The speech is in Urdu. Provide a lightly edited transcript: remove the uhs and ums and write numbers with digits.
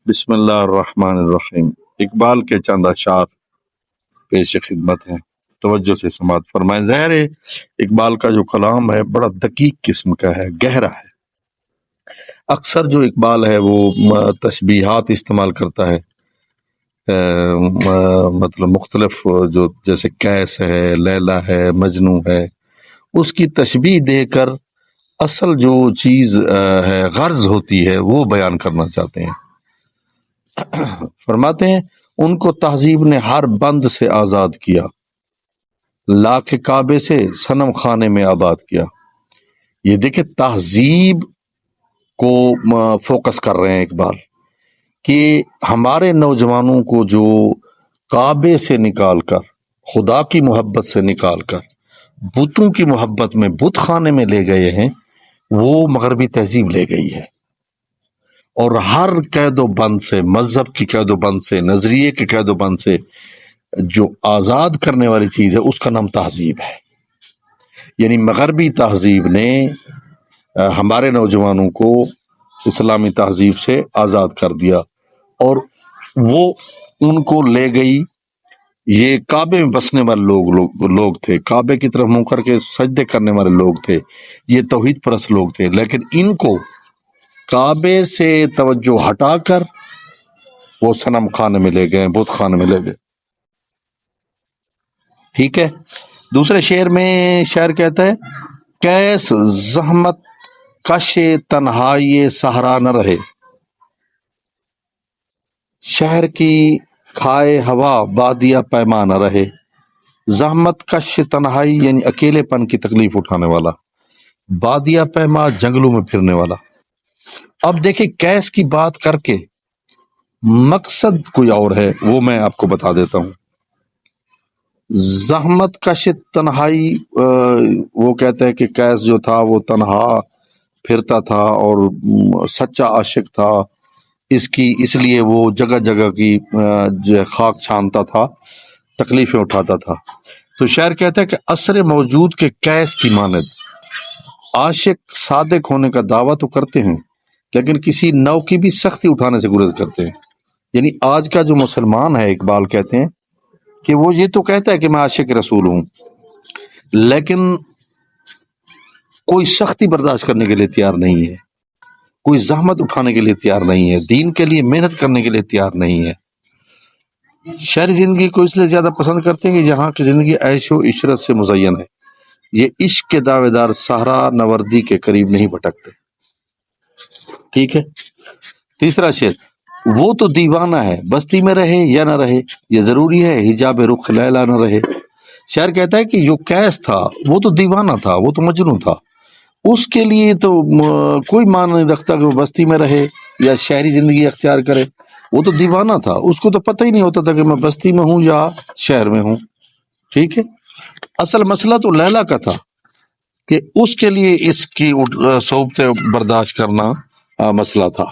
بسم اللہ الرحمن الرحیم۔ اقبال کے چند اشعار پیش خدمت ہیں، توجہ سے سماعت فرمائیں۔ ظاہر ہے اقبال کا جو کلام ہے بڑا دقیق قسم کا ہے، گہرا ہے۔ اکثر جو اقبال ہے وہ تشبیہات استعمال کرتا ہے، مطلب مختلف جو جیسے کیس ہے، لیلا ہے، مجنوں ہے، اس کی تشبیہ دے کر اصل جو چیز ہے، غرض ہوتی ہے، وہ بیان کرنا چاہتے ہیں۔ فرماتے ہیں ان کو تہذیب نے ہر بند سے آزاد کیا، لا کے کعبے سے صنم خانے میں آباد کیا۔ یہ دیکھیں تہذیب کو فوکس کر رہے ہیں اقبال کہ ہمارے نوجوانوں کو جو کعبے سے نکال کر، خدا کی محبت سے نکال کر بتوں کی محبت میں بت خانے میں لے گئے ہیں، وہ مغربی تہذیب لے گئی ہے۔ اور ہر قید و بند سے، مذہب کی قید و بند سے، نظریے کے قید و بند سے جو آزاد کرنے والی چیز ہے اس کا نام تہذیب ہے۔ یعنی مغربی تہذیب نے ہمارے نوجوانوں کو اسلامی تہذیب سے آزاد کر دیا، اور وہ ان کو لے گئی۔ یہ کعبے میں بسنے والے لوگ تھے، کعبے کی طرف منہ کر کے سجدے کرنے والے لوگ تھے، یہ توحید پرست لوگ تھے، لیکن ان کو کعبے سے توجہ ہٹا کر وہ صنم خانے میں لے گئے، بت خانے میں لے گئے۔ ٹھیک ہے۔ دوسرے شعر میں شاعر کہتا ہے کیس زحمت کش تنہائی صحرا نہ رہے، شہر کی کھائے ہوا بادیا پیما نہ رہے۔ زحمت کش تنہائی یعنی اکیلے پن کی تکلیف اٹھانے والا، بادیا پیما جنگلوں میں پھرنے والا۔ اب دیکھیں کیس کی بات کر کے مقصد کوئی اور ہے، وہ میں آپ کو بتا دیتا ہوں۔ زحمت کش تنہائی، وہ کہتے ہیں کہ کیس جو تھا وہ تنہا پھرتا تھا اور سچا عاشق تھا، اس لیے وہ جگہ جگہ کی جو خاک چھانتا تھا، تکلیفیں اٹھاتا تھا۔ تو شاعر کہتا ہے کہ عصر موجود کے کیس کی مانند عاشق صادق ہونے کا دعویٰ تو کرتے ہیں، لیکن کسی نو کی بھی سختی اٹھانے سے گریز کرتے ہیں۔ یعنی آج کا جو مسلمان ہے، اقبال کہتے ہیں کہ وہ یہ تو کہتا ہے کہ میں عاشق رسول ہوں، لیکن کوئی سختی برداشت کرنے کے لیے تیار نہیں ہے، کوئی زحمت اٹھانے کے لیے تیار نہیں ہے، دین کے لیے محنت کرنے کے لیے تیار نہیں ہے۔ شہری زندگی کو اس لیے زیادہ پسند کرتے ہیں کہ یہاں کی زندگی عیش و عشرت سے مزین ہے، یہ عشق کے دعوے دار صحرا نوردی کے قریب نہیں بھٹکتے۔ ٹھیک ہے۔ تیسرا شعر، وہ تو دیوانہ ہے بستی میں رہے یا نہ رہے، یہ ضروری ہے حجاب رخ لیلا نہ رہے۔ شاعر کہتا ہے کہ جو کیس تھا وہ تو دیوانہ تھا، وہ تو مجنون تھا، اس کے لیے تو کوئی مان نہیں رکھتا کہ وہ بستی میں رہے یا شہری زندگی اختیار کرے، وہ تو دیوانہ تھا، اس کو تو پتہ ہی نہیں ہوتا تھا کہ میں بستی میں ہوں یا شہر میں ہوں۔ ٹھیک ہے۔ اصل مسئلہ تو لیلا کا تھا کہ اس کے لیے اس کی صحبتیں برداشت کرنا مسئلہ تھا۔